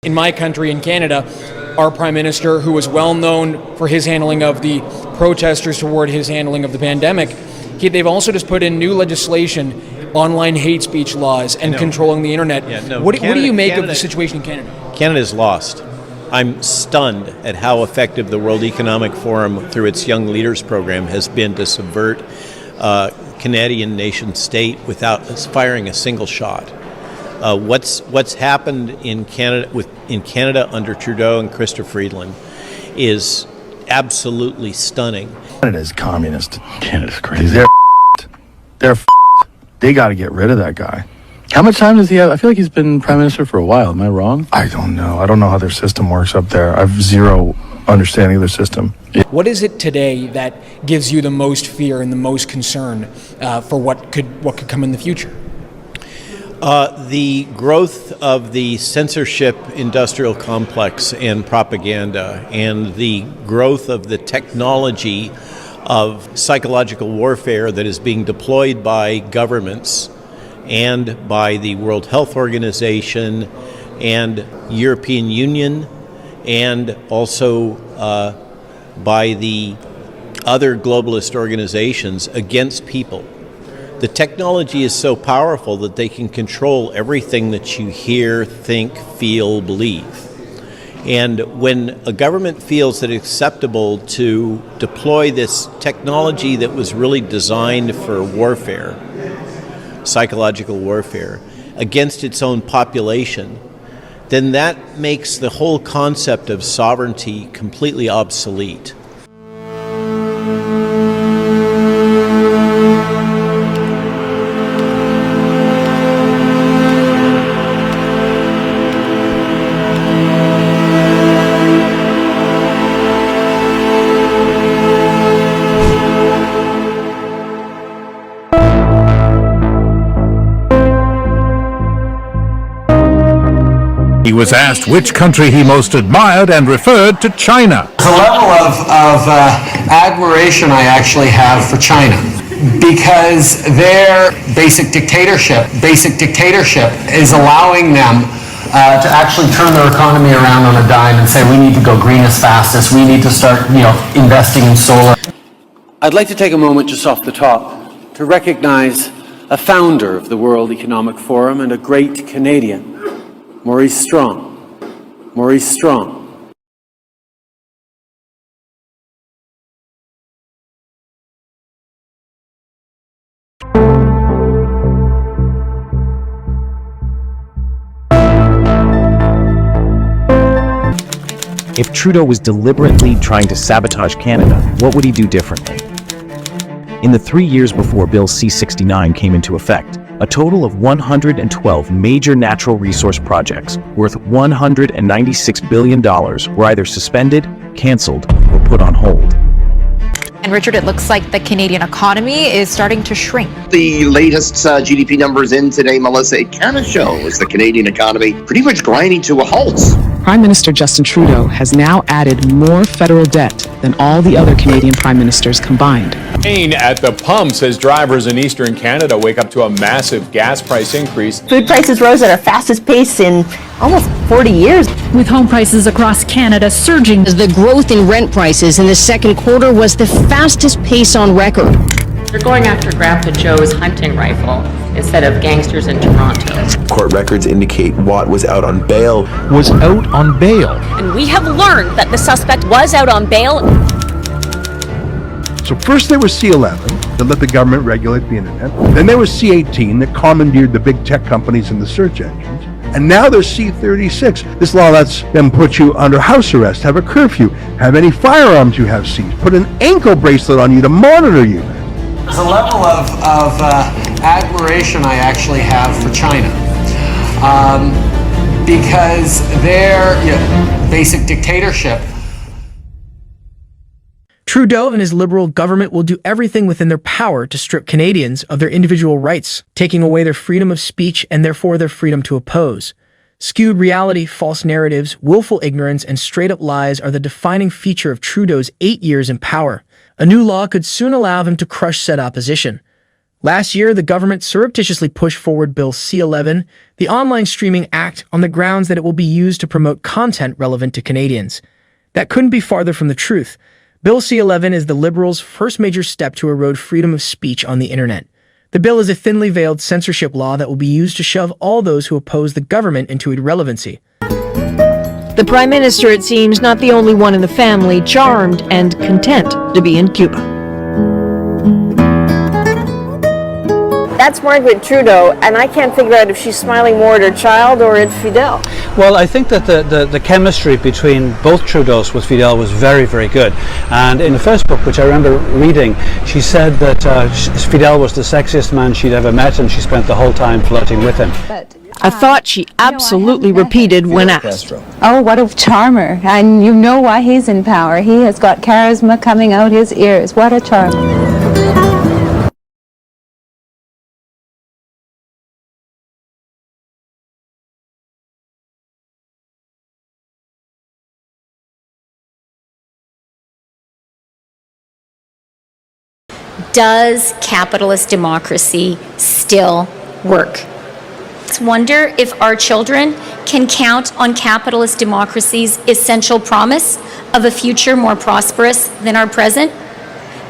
In my country, in Canada, our Prime Minister, who was well known for his handling of the protesters toward his handling of the pandemic, they've also just put in new legislation, online hate speech laws, and controlling the internet. What do you make of the situation in Canada? Canada's lost. I'm stunned at how effective the World Economic Forum, through its Young Leaders program, has been to subvert Canadian nation state without firing a single shot. What's happened in Canada under Trudeau and Chrystia Freeland is absolutely stunning. Canada's communist. Canada's crazy. They're They got to get rid of that guy. How much time does he have? I feel like he's been prime minister for a while. Am I wrong? I don't know. I don't know how their system works up there. I have zero understanding of their system. What is it today that gives you the most fear and the most concern for what could come in the future? The growth of the censorship industrial complex and propaganda, and the growth of the technology of psychological warfare that is being deployed by governments and by the World Health Organization and European Union, and also by the other globalist organizations against people. The technology is so powerful that they can control everything that you hear, think, feel, believe. And when a government feels that it's acceptable to deploy this technology that was really designed for warfare, psychological warfare, against its own population, then that makes the whole concept of sovereignty completely obsolete. He was asked which country he most admired and referred to China. The level of admiration I actually have for China, because their basic dictatorship is allowing them to actually turn their economy around on a dime and say, we need to go green as fast as we need to start, investing in solar. I'd like to take a moment just off the top to recognize a founder of the World Economic Forum and a great Canadian, Maurice Strong. Maurice Strong. If Trudeau was deliberately trying to sabotage Canada, what would he do differently? In the 3 years before Bill C-69 came into effect, a total of 112 major natural resource projects worth $196 billion were either suspended, canceled, or put on hold. And Richard, it looks like the Canadian economy is starting to shrink. The latest GDP numbers in today, Melissa, it kind of shows the Canadian economy pretty much grinding to a halt. Prime Minister Justin Trudeau has now added more federal debt than all the other Canadian prime ministers combined. Pain at the pumps as drivers in eastern Canada wake up to a massive gas price increase. Food prices rose at our fastest pace in almost 40 years. With home prices across Canada surging. The growth in rent prices in the second quarter was the fastest pace on record. They're going after Grandpa Joe's hunting rifle instead of gangsters in Toronto. Court records indicate Watt was out on bail. And we have learned that the suspect was out on bail. So first there was C-11 that let the government regulate the internet. Then there was C-18 that commandeered the big tech companies and the search engines. And now there's C-36. This law lets them put you under house arrest, have a curfew, have any firearms you have seized, put an ankle bracelet on you to monitor you. There's a level of admiration I actually have for China, because their basic dictatorship. Trudeau and his Liberal government will do everything within their power to strip Canadians of their individual rights, taking away their freedom of speech and therefore their freedom to oppose. Skewed reality, false narratives, willful ignorance, and straight-up lies are the defining feature of Trudeau's 8 years in power. A new law could soon allow him to crush said opposition. Last year, the government surreptitiously pushed forward Bill C-11, the Online Streaming Act, on the grounds that it will be used to promote content relevant to Canadians. That couldn't be farther from the truth. Bill C-11 is the Liberals' first major step to erode freedom of speech on the internet. The bill is a thinly veiled censorship law that will be used to shove all those who oppose the government into irrelevancy. The Prime Minister, it seems, not the only one in the family charmed and content to be in Cuba. That's Margaret Trudeau, and I can't figure out if she's smiling more at her child or at Fidel. Well, I think that the chemistry between both Trudeaus with Fidel was very, very good. And in the first book, which I remember reading, she said that Fidel was the sexiest man she'd ever met, and she spent the whole time flirting with him. A thought she absolutely repeated when asked. Oh, what a charmer. And you know why he's in power. He has got charisma coming out his ears. What a charmer. Does capitalist democracy still work? Let's wonder if our children can count on capitalist democracy's essential promise of a future more prosperous than our present.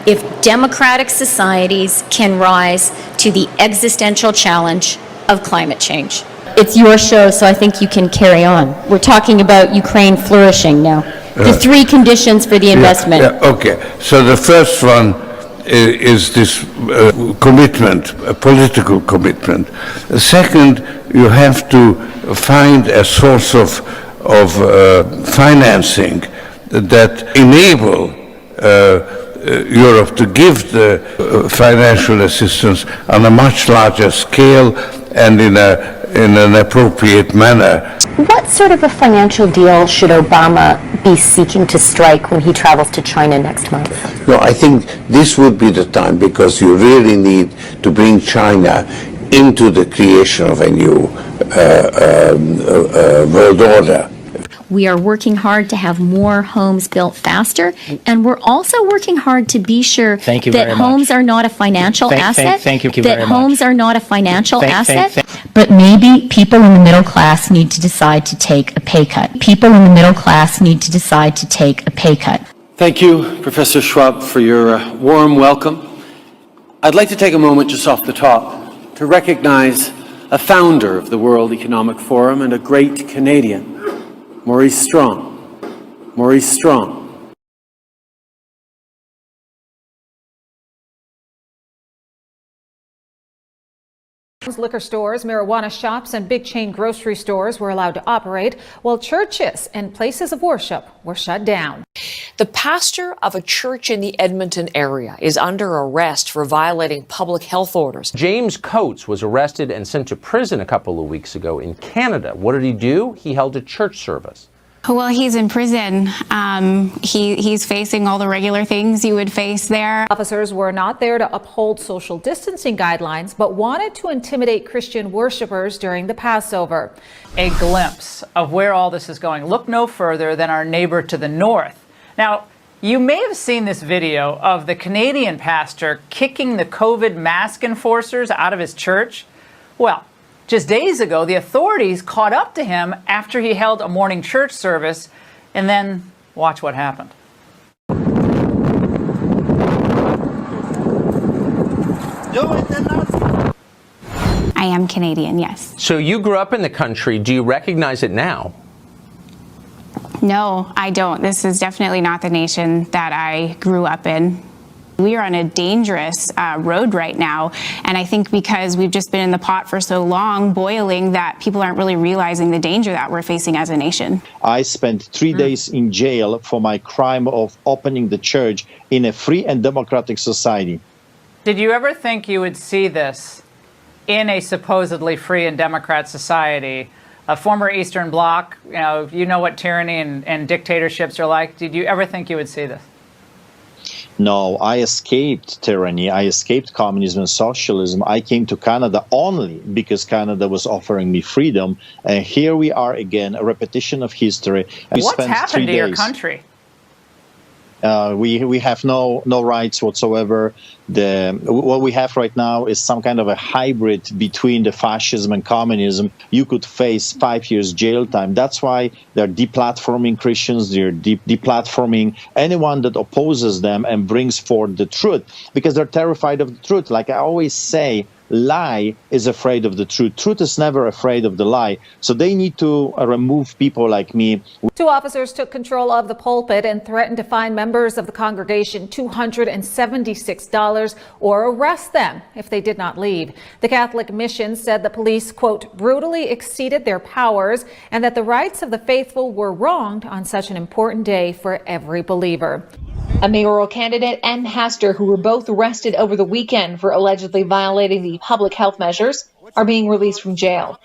If democratic societies can rise to the existential challenge of climate change. It's your show, so I think you can carry on. We're talking about Ukraine flourishing now. The three conditions for the investment. Okay, so the first one is this commitment, a political commitment. Second, you have to find a source of financing that enable Europe to give the financial assistance on a much larger scale and in an appropriate manner. What sort of a financial deal should Obama be seeking to strike when he travels to China next month? No, I think this would be the time, because you really need to bring China into the creation of a new world order. We are working hard to have more homes built faster, and we're also working hard to be sure that homes are not a financial asset. Thank you very that much. homes are not a financial asset. But maybe people in the middle class need to decide to take a pay cut. People in the middle class need to decide to take a pay cut. Thank you, Professor Schwab, for your warm welcome. I'd like to take a moment just off the top to recognize a founder of the World Economic Forum and a great Canadian, Maurice Strong. Maurice Strong. Liquor stores, marijuana shops, and big chain grocery stores were allowed to operate, while churches and places of worship were shut down. The pastor of a church in the Edmonton area is under arrest for violating public health orders. James Coates was arrested and sent to prison a couple of weeks ago in Canada. What did he do? He held a church service. Well, he's in prison. He's facing all the regular things you would face there. Officers were not there to uphold social distancing guidelines, but wanted to intimidate Christian worshipers during the Passover. A glimpse of where all this is going. Look no further than our neighbor to the north. Now, you may have seen this video of the Canadian pastor kicking the COVID mask enforcers out of his church. Well, just days ago, the authorities caught up to him after he held a morning church service, and then watch what happened. I am Canadian, yes. So you grew up in the country. Do you recognize it now? No, I don't. This is definitely not the nation that I grew up in. We are on a dangerous road right now, and I think because we've just been in the pot for so long, boiling, that people aren't really realizing the danger that we're facing as a nation. I spent 3 days in jail for my crime of opening the church in a free and democratic society. Did you ever think you would see this in a supposedly free and democrat society? A former Eastern Bloc, you know what tyranny and dictatorships are like. Did you ever think you would see this? No, I escaped tyranny. I escaped communism and socialism. I came to Canada only because Canada was offering me freedom. And here we are again, a repetition of history. What's happened to your country? We have no rights whatsoever. What we have right now is some kind of a hybrid between the fascism and communism. You could face 5 years jail time. That's why they're deplatforming Christians. They're deplatforming anyone that opposes them and brings forth the truth, because they're terrified of the truth. Like I always say, lie is afraid of the truth. Truth is never afraid of the lie. So they need to remove people like me. 2 officers took control of the pulpit and threatened to fine members of the congregation $276 or arrest them if they did not leave. The Catholic mission said the police, quote, brutally exceeded their powers and that the rights of the faithful were wronged on such an important day for every believer. A mayoral candidate and pastor who were both arrested over the weekend for allegedly violating the public health measures are being released from jail.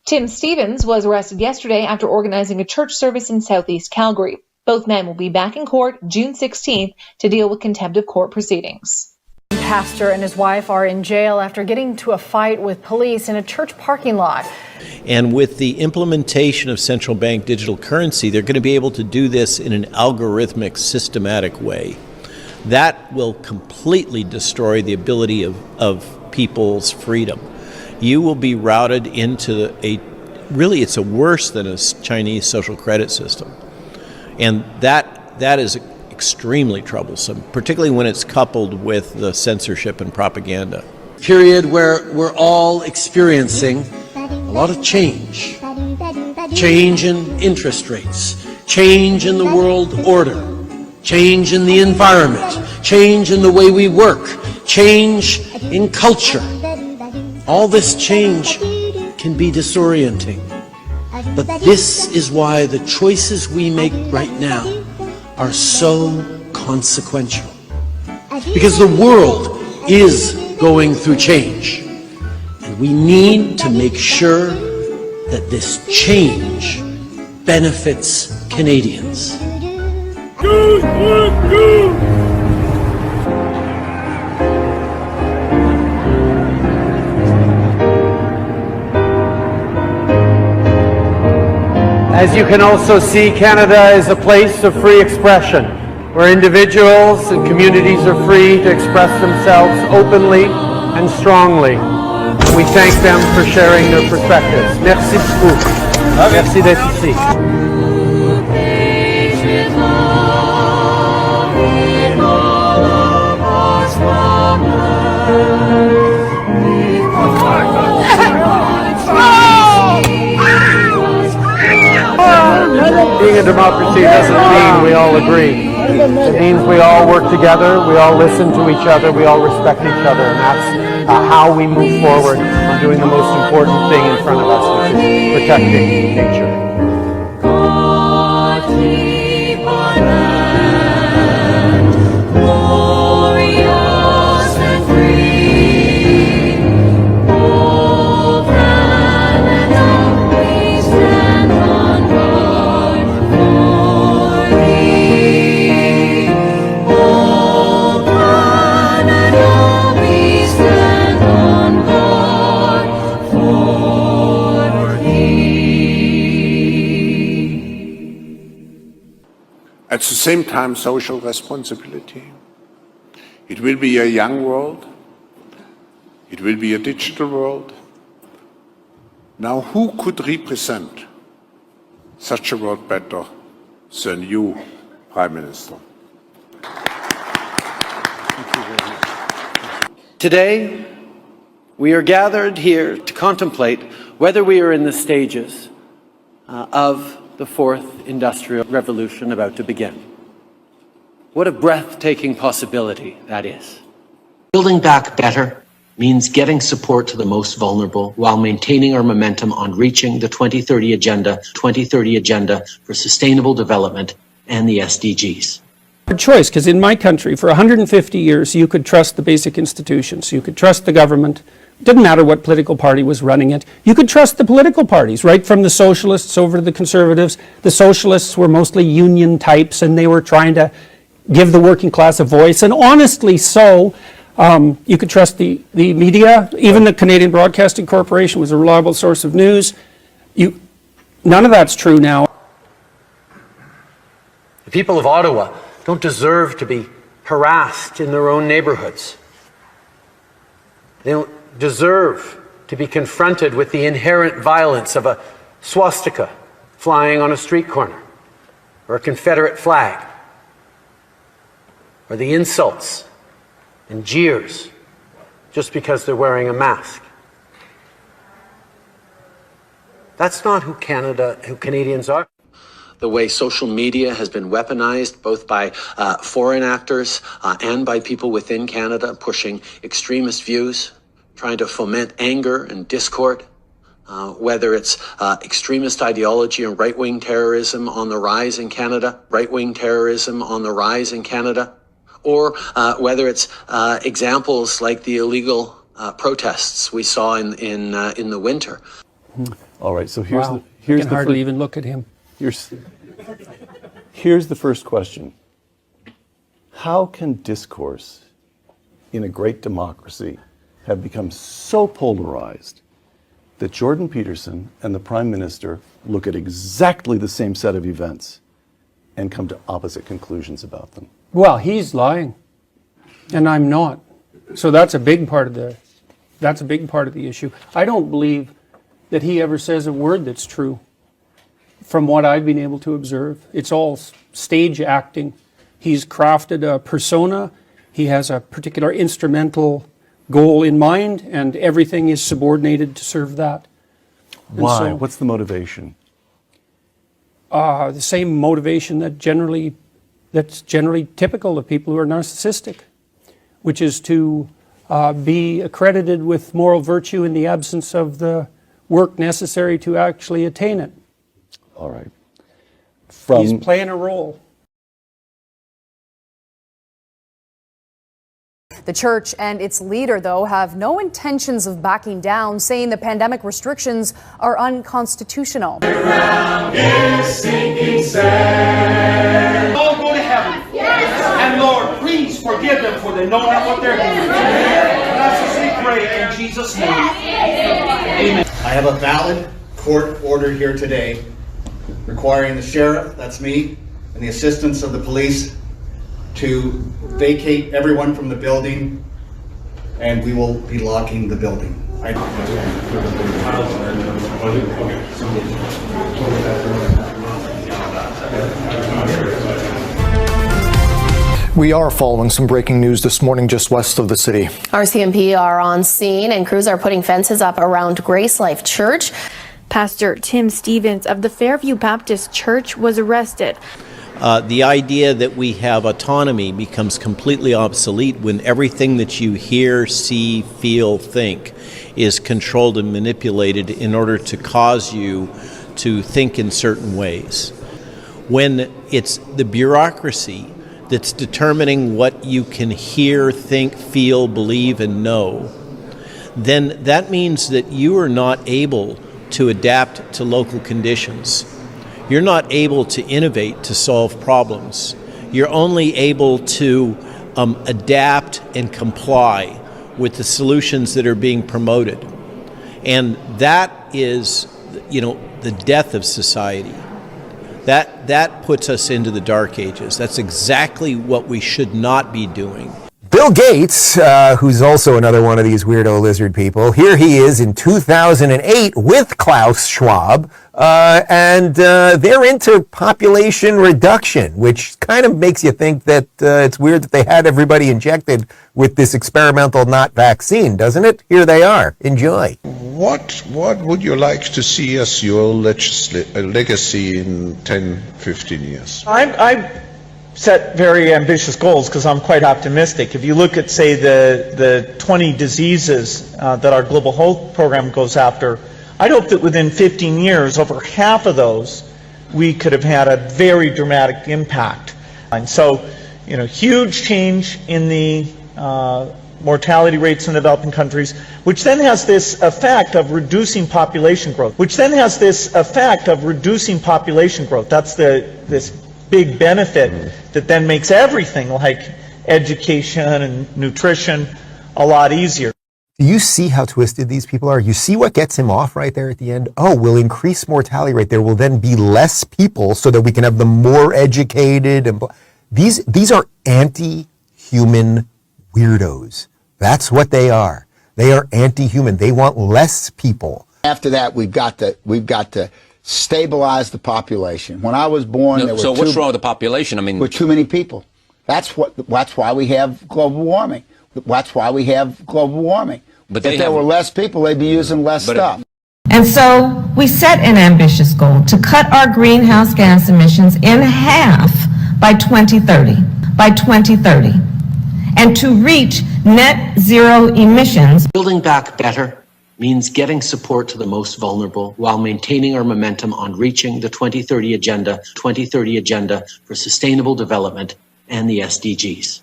Tim Stevens was arrested yesterday after organizing a church service in southeast Calgary. Both men will be back in court June 16th to deal with contempt of court proceedings. Pastor and his wife are in jail after getting into a fight with police in a church parking lot. And with the implementation of central bank digital currency, they're going to be able to do this in an algorithmic, systematic way. That will completely destroy the ability of people's freedom. You will be routed into it's a worse than a Chinese social credit system. And that is extremely troublesome, particularly when it's coupled with the censorship and propaganda. Period where we're all experiencing a lot of change. Change in interest rates, change in the world order, change in the environment, change in the way we work, change in culture. All this change can be disorienting. But this is why the choices we make right now are so consequential. Because the world is going through change. And we need to make sure that this change benefits Canadians. As you can also see, Canada is a place of free expression, where individuals and communities are free to express themselves openly and strongly. We thank them for sharing their perspectives. Merci beaucoup. Merci d'être ici. Being a democracy doesn't mean we all agree. It means we all work together, we all listen to each other, we all respect each other, and that's how we move forward on doing the most important thing in front of us, which is protecting nature. At the same time, social responsibility. It will be a young world. It will be a digital world. Now, who could represent such a world better than you, Prime Minister? Today, we are gathered here to contemplate whether we are in the stages of the fourth industrial revolution about to begin. What a breathtaking possibility that is. Building back better means getting support to the most vulnerable while maintaining our momentum on reaching the 2030 Agenda for Sustainable Development and the SDGs. Choice, because in my country, for 150 years, you could trust the basic institutions. You could trust the government. It didn't matter what political party was running it. You could trust the political parties, right from the socialists over to the conservatives. The socialists were mostly union types, and they were trying to give the working class a voice, and honestly so. You could trust the media. Even the Canadian Broadcasting Corporation was a reliable source of news. None of that's true now. The people of Ottawa don't deserve to be harassed in their own neighborhoods. They don't deserve to be confronted with the inherent violence of a swastika flying on a street corner, or a Confederate flag, or the insults and jeers just because they're wearing a mask. That's not who Canadians are. The way social media has been weaponized both by foreign actors and by people within Canada pushing extremist views, trying to foment anger and discord, whether it's extremist ideology and right-wing terrorism on the rise in Canada, or whether it's examples like the illegal protests we saw in the winter. All right, so Here's I can hardly even look at him. Here's the first question. How can discourse in a great democracy have become so polarized that Jordan Peterson and the Prime Minister look at exactly the same set of events and come to opposite conclusions about them? Well, he's lying, and I'm not. So that's a big part of the issue. I don't believe that he ever says a word that's true. From what I've been able to observe, it's all stage acting. He's crafted a persona. He has a particular instrumental goal in mind, and everything is subordinated to serve that. Why? So, what's the motivation? The same motivation that's generally typical of people who are narcissistic, which is to be accredited with moral virtue in the absence of the work necessary to actually attain it. All right. He's playing a role. The church and its leader, though, have no intentions of backing down, saying the pandemic restrictions are unconstitutional. Is sinking sand. All go to heaven. Yes. And Lord, please forgive them, for they know not what they're doing. Let us pray in Jesus' name. Amen. I have a valid court order here today requiring the sheriff, that's me, and the assistance of the police to vacate everyone from the building, and we will be locking the building. We are following some breaking news this morning just west of the city. RCMP are on scene and crews are putting fences up around Grace Life Church. Pastor Tim Stevens of the Fairview Baptist Church was arrested. The idea that we have autonomy becomes completely obsolete when everything that you hear, see, feel, think is controlled and manipulated in order to cause you to think in certain ways. When it's the bureaucracy that's determining what you can hear, think, feel, believe, and know, then that means that you are not able to adapt to local conditions. You're not able to innovate to solve problems. You're only able to adapt and comply with the solutions that are being promoted. And that is, the death of society. That puts us into the dark ages. That's exactly what we should not be doing. Bill Gates, who's also another one of these weirdo lizard people, here he is in 2008 with Klaus Schwab, and they're into population reduction, which kind of makes you think that it's weird that they had everybody injected with this experimental not vaccine, doesn't it? Here they are. Enjoy. What would you like to see as your legacy in 10, 15 years? I set very ambitious goals because I'm quite optimistic. If you look at, say, the 20 diseases that our global health program goes after, I'd hope that within 15 years, over half of those, we could have had a very dramatic impact. And so, huge change in the mortality rates in developing countries, which then has this effect of reducing population growth. That's this big benefit that then makes everything like education and nutrition a lot easier. Do you see how twisted these people are? You see what gets him off right there at the end? Oh, we'll increase mortality rate. There will then be less people so that we can have them more educated. And These are anti-human weirdos. That's what they are. They are anti-human. They want less people. After that, we've got to stabilize the population. When I was born, there were so what's wrong with the population? I mean, with too many people. That's why we have global warming. That's why we have global warming. But if there were less people, they'd be using less stuff. And so we set an ambitious goal to cut our greenhouse gas emissions in half by 2030, and to reach net zero emissions. Building back better means getting support to the most vulnerable while maintaining our momentum on reaching the 2030 agenda for sustainable development and the SDGs.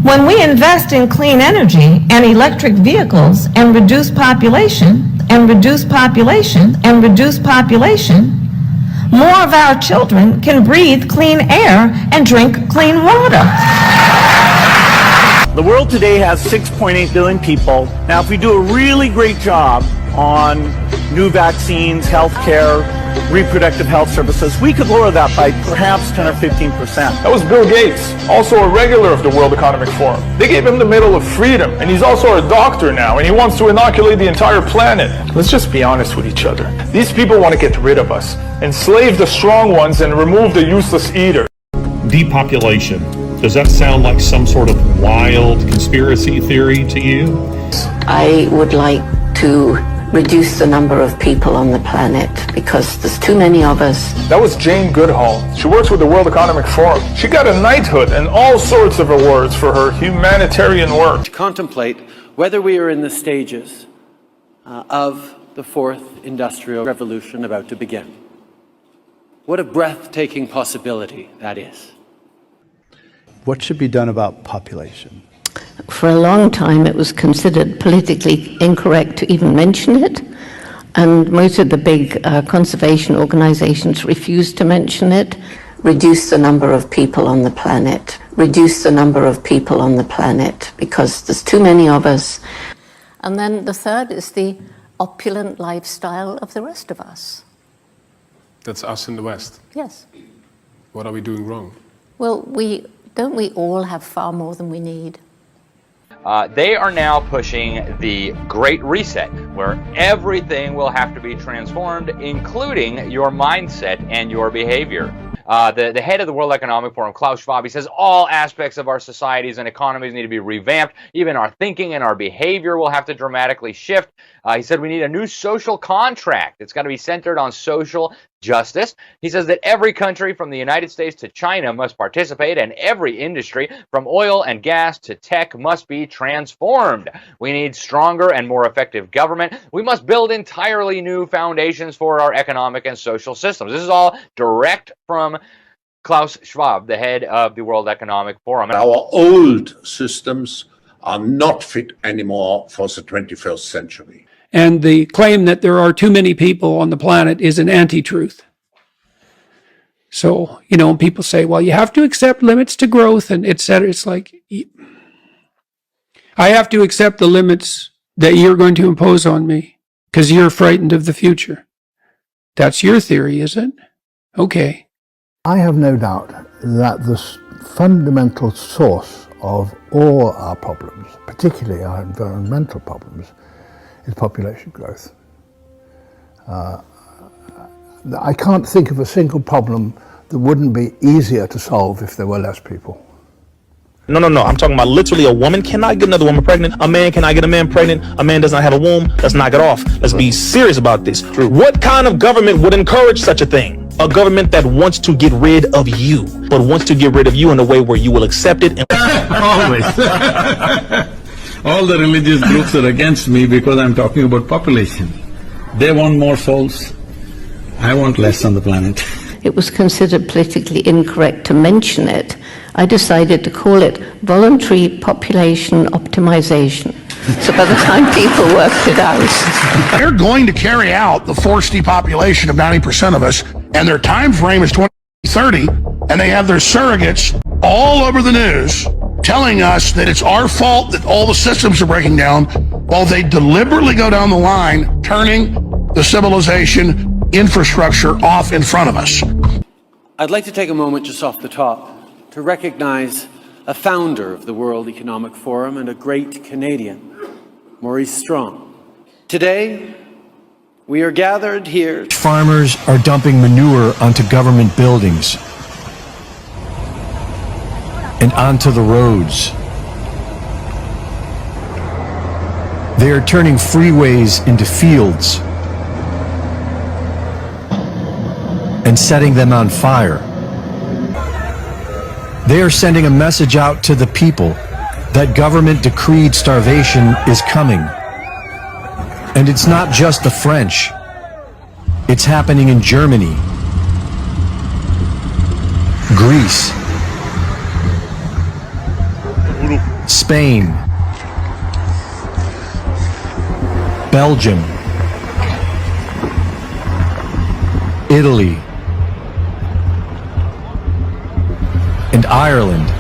When we invest in clean energy and electric vehicles and reduce population, more of our children can breathe clean air and drink clean water. The world today has 6.8 billion people. Now, if we do a really great job on new vaccines, healthcare, reproductive health services, we could lower that by perhaps 10 or 15%. That was Bill Gates, also a regular of the World Economic Forum. They gave him the Medal of Freedom, and he's also a doctor now, and he wants to inoculate the entire planet. Let's just be honest with each other. These people want to get rid of us, enslave the strong ones, and remove the useless eaters. Depopulation. Does that sound like some sort of wild conspiracy theory to you? I would like to reduce the number of people on the planet because there's too many of us. That was Jane Goodall. She works with the World Economic Forum. She got a knighthood and all sorts of awards for her humanitarian work. To contemplate whether we are in the stages of the fourth industrial revolution about to begin. What a breathtaking possibility that is. What should be done about population? For a long time, it was considered politically incorrect to even mention it, and most of the big conservation organizations refused to mention it. Reduce the number of people on the planet. Because there's too many of us. And then the third is the opulent lifestyle of the rest of us. That's us in the West. Yes. What are we doing wrong? Well, don't we all have far more than we need? They are now pushing the Great Reset, where everything will have to be transformed, including your mindset and your behavior. The head of the World Economic Forum, Klaus Schwab, he says all aspects of our societies and economies need to be revamped. Even our thinking and our behavior will have to dramatically shift. He said we need a new social contract. It's got to be centered on social justice. He says that every country from the United States to China must participate, and every industry from oil and gas to tech must be transformed. We need stronger and more effective government. We must build entirely new foundations for our economic and social systems. This is all direct from Klaus Schwab, the head of the World Economic Forum. Our old systems are not fit anymore for the 21st century. And the claim that there are too many people on the planet is an anti-truth. So, people say, well, you have to accept limits to growth and et cetera. It's like, I have to accept the limits that you're going to impose on me because you're frightened of the future. That's your theory, is it? Okay. I have no doubt that the fundamental source of all our problems, particularly our environmental problems, is population growth. I can't think of a single problem that wouldn't be easier to solve if there were less people. No. I'm talking about literally a woman cannot get another woman pregnant. A man cannot get a man pregnant. A man does not have a womb. Let's knock it off. Let's be serious about this. True. What kind of government would encourage such a thing? A government that wants to get rid of you, but wants to get rid of you in a way where you will accept it. Always. All the religious groups are against me because I'm talking about population. They want more souls. I want less on the planet. It was considered politically incorrect to mention it. I decided to call it voluntary population optimization. So by the time people worked it out. They're going to carry out the forced depopulation of 90% of us, and their time frame is 2030, and they have their surrogates all over the news telling us that it's our fault that all the systems are breaking down, while they deliberately go down the line, turning the civilization infrastructure off in front of us. I'd like to take a moment just off the top to recognize a founder of the World Economic Forum and a great Canadian, Maurice Strong. Today, we are gathered here. Farmers are dumping manure onto government buildings and onto the roads. They are turning freeways into fields and setting them on fire. They are sending a message out to the people that government-decreed starvation is coming. And it's not just the French. It's happening in Germany, Greece, Spain, Belgium, Italy, and Ireland.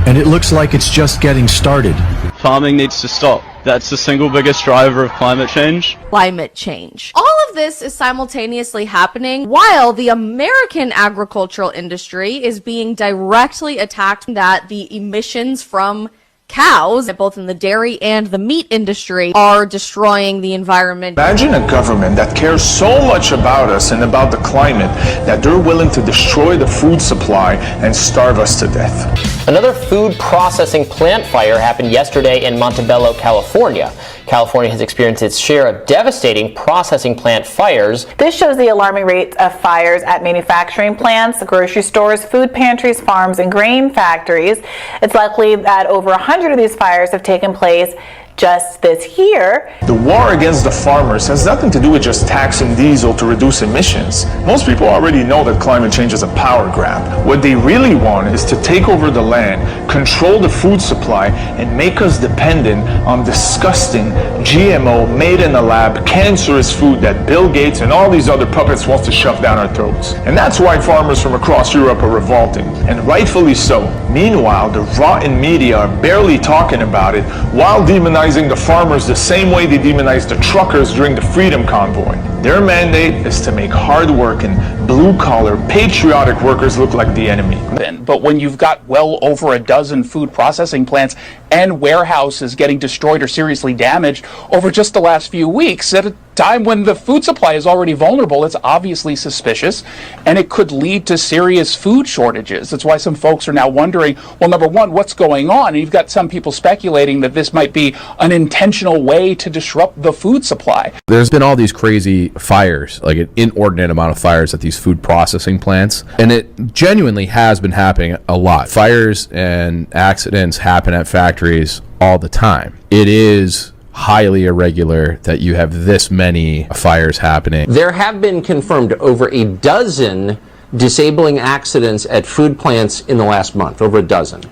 And it looks like it's just getting started. Farming needs to stop. That's the single biggest driver of climate change. Climate change. All of this is simultaneously happening while the American agricultural industry is being directly attacked, that the emissions from cows, both in the dairy and the meat industry, are destroying the environment. Imagine a government that cares so much about us and about the climate that they're willing to destroy the food supply and starve us to death. Another food processing plant fire happened yesterday in Montebello, California. California has experienced its share of devastating processing plant fires. This shows the alarming rates of fires at manufacturing plants, grocery stores, food pantries, farms, and grain factories. It's likely that over 100 of these fires have taken place just this year. The war against the farmers has nothing to do with just taxing diesel to reduce emissions. Most people already know that climate change is a power grab. What they really want is to take over the land, control the food supply, and make us dependent on disgusting GMO, made in a lab, cancerous food that Bill Gates and all these other puppets wants to shove down our throats. And that's why farmers from across Europe are revolting, and rightfully so. Meanwhile, the rotten media are barely talking about it while demonizing the farmers the same way they demonized the truckers during the Freedom Convoy. Their mandate is to make hard-working, blue-collar, patriotic workers look like the enemy. But when you've got well over a dozen food processing plants and warehouses getting destroyed or seriously damaged over just the last few weeks, at a time when the food supply is already vulnerable, it's obviously suspicious, and it could lead to serious food shortages. That's why some folks are now wondering, well, number one, what's going on? And you've got some people speculating that this might be an intentional way to disrupt the food supply. There's been all these crazy fires, like an inordinate amount of fires at these food processing plants, and it genuinely has been happening a lot. Fires and accidents happen at factories all the time. It is highly irregular that you have this many fires happening. There have been confirmed over a dozen disabling accidents at food plants in the last month, over a dozen.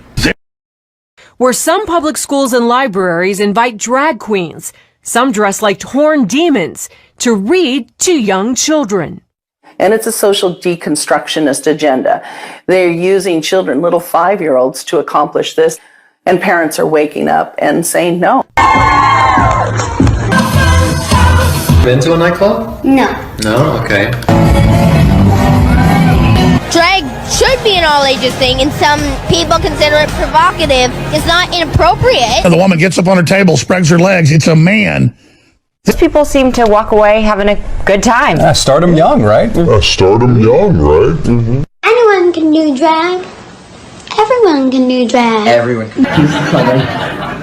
Where some public schools and libraries invite drag queens, some dress like horned demons, to read to young children. And it's a social deconstructionist agenda. They're using children, little 5-year-olds, to accomplish this. And parents are waking up and saying no. Been to a nightclub? No. No? Okay. Drag should be an all-ages thing, and some people consider it provocative. It's not inappropriate. The woman gets up on her table, spreads her legs. It's a man. Most people seem to walk away having a good time. Start them young, right? Start them young, right? Mm-hmm. Anyone can do drag. Everyone can do drag. Everyone can.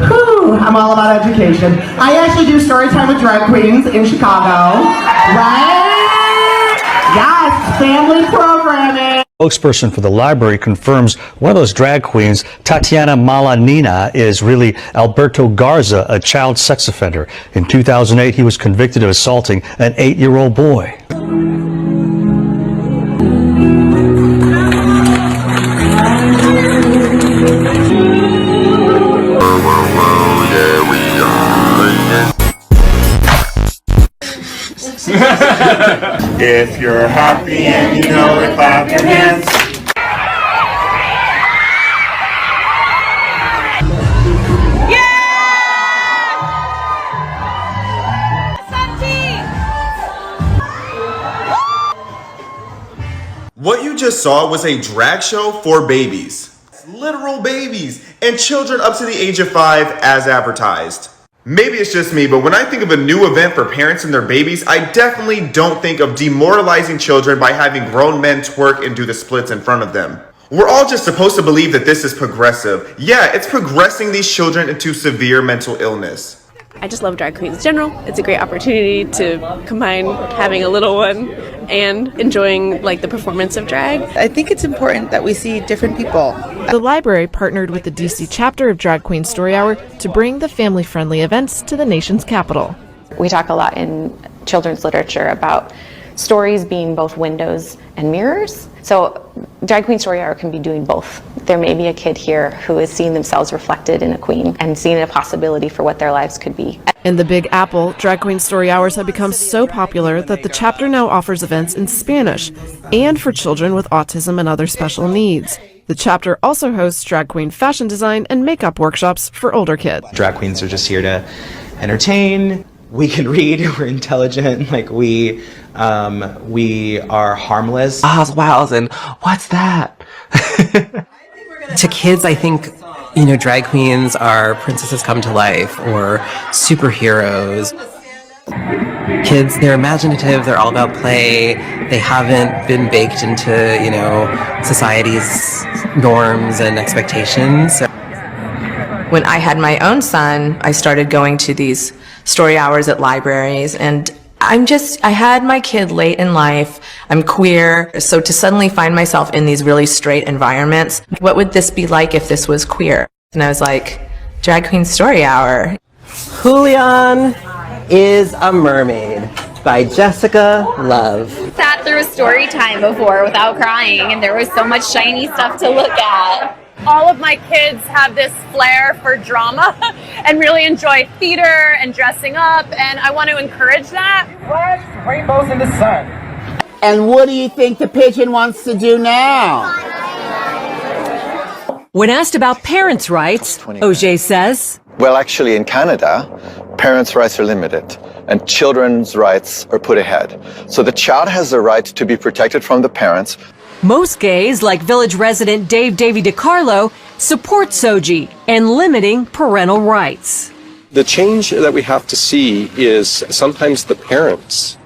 Whew, I'm all about education. I actually do story time with drag queens in Chicago. Right? Yes, family programming. Spokesperson for the library confirms one of those drag queens, Tatiana Malanina, is really Alberto Garza, a child sex offender. In 2008, he was convicted of assaulting an 8-year-old boy. If you're happy and you know it, clap your hands. What you just saw was a drag show for babies. literal babies, and children up to the age of 5 as advertised. Maybe it's just me, but when I think of a new event for parents and their babies, I definitely don't think of demoralizing children by having grown men twerk and do the splits in front of them. We're all just supposed to believe that this is progressive. Yeah, it's progressing these children into severe mental illness. I just love drag queens in general. It's a great opportunity to combine having a little one and enjoying like the performance of drag. I think it's important that we see different people. The library partnered with the DC chapter of Drag Queen Story Hour to bring the family-friendly events to the nation's capital. We talk a lot in children's literature about stories being both windows and mirrors. So Drag Queen Story Hour can be doing both. There may be a kid here who is seeing themselves reflected in a queen and seeing a possibility for what their lives could be. In the Big Apple, Drag Queen Story Hours have become so popular that the chapter now offers events in Spanish and for children with autism and other special needs. The chapter also hosts drag queen fashion design and makeup workshops for older kids. Drag queens are just here to entertain. We can read, we're intelligent, like we are harmless. Wows, and what's that? To kids, I think, drag queens are princesses come to life or superheroes. Kids, they're imaginative, they're all about play, they haven't been baked into, society's norms and expectations. When I had my own son, I started going to these story hours at libraries, and I had my kid late in life. I'm queer, so to suddenly find myself in these really straight environments, what would this be like if this was queer? And I was like, Drag Queen Story Hour. Julian is a Mermaid by Jessica Love. Sat through a story time before without crying, and there was so much shiny stuff to look at. All of my kids have this flair for drama and really enjoy theater and dressing up, and I want to encourage that. Flash rainbows in the sun. And what do you think the pigeon wants to do now? When asked about parents' rights, Auger says, well, actually, in Canada, parents' rights are limited and children's rights are put ahead. So the child has the right to be protected from the parents. Most gays, like Village resident Dave Davy DiCarlo, support SOGI and limiting parental rights. The change that we have to see is sometimes the parents.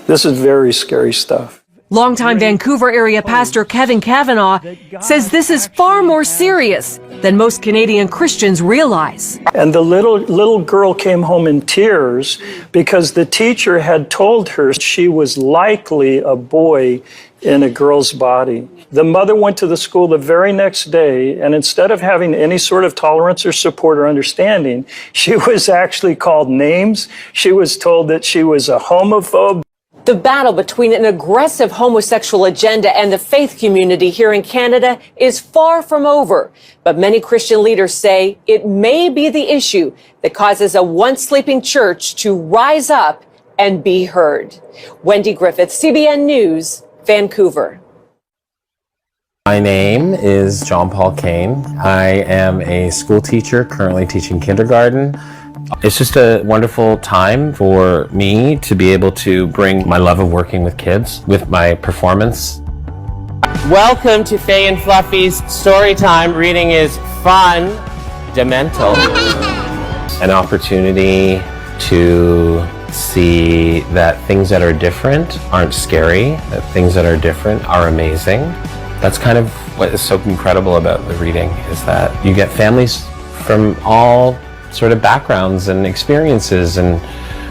This is very scary stuff. Longtime Vancouver area pastor Kevin Kavanaugh says this is far more serious than most Canadian Christians realize. And the little girl came home in tears because the teacher had told her she was likely a boy in a girl's body. The mother went to the school the very next day, and instead of having any sort of tolerance or support or understanding, she was actually called names. She was told that she was a homophobe. The battle between an aggressive homosexual agenda and the faith community here in Canada is far from over. But many Christian leaders say it may be the issue that causes a once sleeping church to rise up and be heard. Wendy Griffith, CBN News, Vancouver. My name is John Paul Kane. I am a school teacher currently teaching kindergarten. It's just a wonderful time for me to be able to bring my love of working with kids with my performance. Welcome to Faye and Fluffy's Storytime. Reading is fundamental. An opportunity to see that things that are different aren't scary, that things that are different are amazing. That's kind of what is so incredible about the reading, is that you get families from all sort of backgrounds and experiences and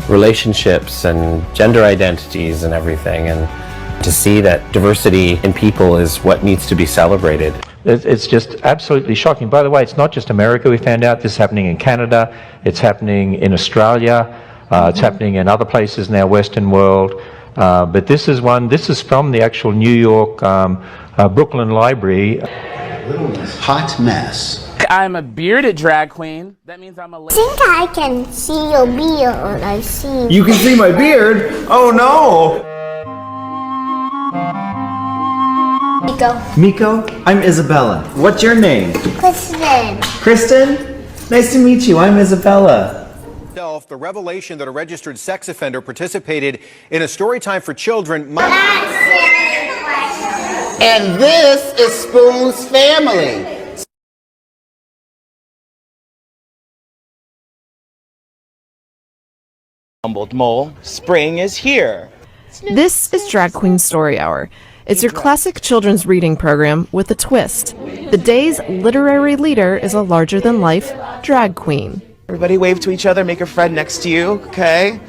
relationships and gender identities and everything, and to see that diversity in people is what needs to be celebrated. It's just absolutely shocking. By the way, it's not just America. We found out this is happening in Canada, it's happening in Australia, it's happening in other places in our Western world, but this is from the actual New York Brooklyn Library. Hot mess. I'm a bearded drag queen. That means I'm a lady. I think I can see your beard. I see. You can see my beard? Oh no! Miko, I'm Isabella. What's your name? Kristen. Kristen? Nice to meet you. I'm Isabella. The revelation that a registered sex offender participated in a story time for children. And this is Spoon's family. Humbled mole, spring is here. This is Drag Queen Story Hour. It's your classic children's reading program with a twist. The day's literary leader is a larger-than-life drag queen. Everybody wave to each other, make a friend next to you, okay?